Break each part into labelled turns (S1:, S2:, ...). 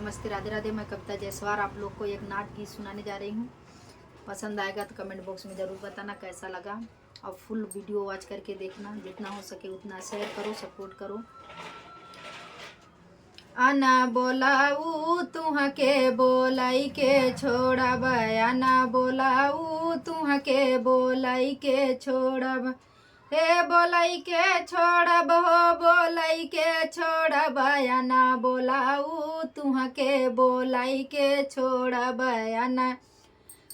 S1: नमस्ते, राधे राधे। मैं कविता जयसवार आप लोग को एक नाट गीत सुनाने जा रही हूँ। पसंद आएगा तो कमेंट बॉक्स में ज़रूर बताना कैसा लगा, और फुल वीडियो वॉच करके देखना, जितना हो सके उतना शेयर करो, सपोर्ट करो। आना बोलाऊ तुह के बोलाई के छोड़ब, आना बोलाऊ तुह के बोलाई के छोड़ब, हे बोलाई के छोड़ब हो बोलाई के छोड़ब, आना बोलाऊ तुह के बोलाई के छोड़ब, आना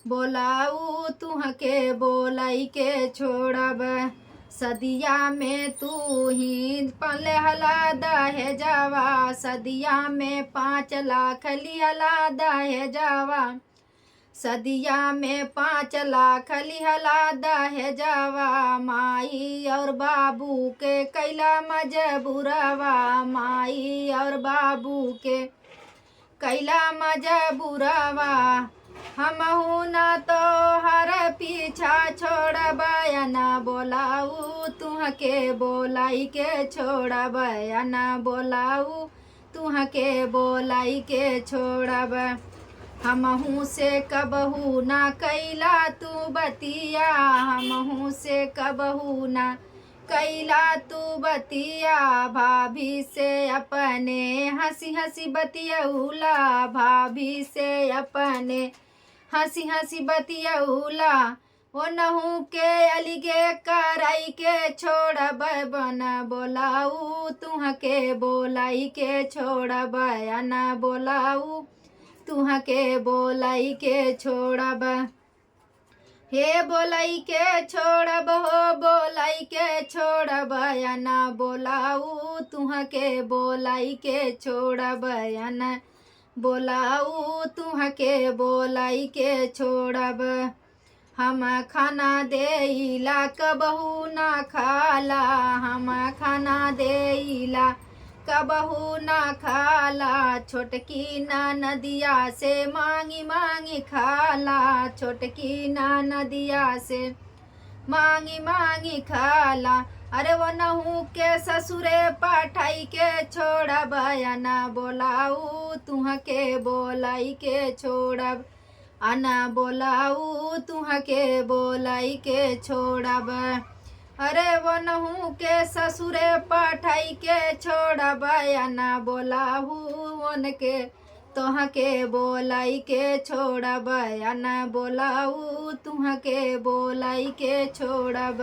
S1: बोलाऊ तुह के बोलाई के छोड़ब। सदिया में तू ही पलहला दहे जावा, सदिया में 5 लाख लिहला दहे जावा, सदिया में 5 लाख लिहला दहे जावा, माई और बाबू के कैला मजबूरवा, माई और बाबू के कैला मजबूरवा, हमहू ना तो हर पीछा छोड़ब, ना बोलाऊ तुह के बोलाई के छोड़ब, ना बोलाऊ तुह के बोलाई के छोड़ब। हमहू से कबहू ना कैला तू बतिया, हमहू से कबहू ना कैला तू बतिया, भाभी से अपने हंसी हंसी बतियौला, भाभी से अपने हंसी हंसी बतियौला, ओ नहू के अलिगे कराई के छोड़ब, बना बोलाऊ तुह के बोलाई के छोड़ब, ना बोलाऊ तुह के बोलाई के छोड़ब, हे बोलाई के छोड़ब हो बोलाई के छोड़ब, ना बोलाऊ तुह के बोलाई के छोड़ब, ना बोलाऊ तुह के बोलाई के छोड़ब। हम खाना देइला कबहू ना खाला, हम खाना देइला कबहू ना खाला, छोटकी ना नदिया से मांगी मांगी खाला, छोटकी ना नदिया से मांगी मांगी खाला, अरे वो नहू के ससुरे पठाई के छोड़ब, ना बोलाऊ तुह के बोलाई के छोड़ब, आना बोलाऊ तुह के बोलाई के छोड़ब, अरे वो नहू के ससुरे पठाई के छोड़ब, ना बोलाऊ उनके तुह के बोलाई के छोड़ब, ना बोलाऊ तुह के बोलाई के छोड़ब।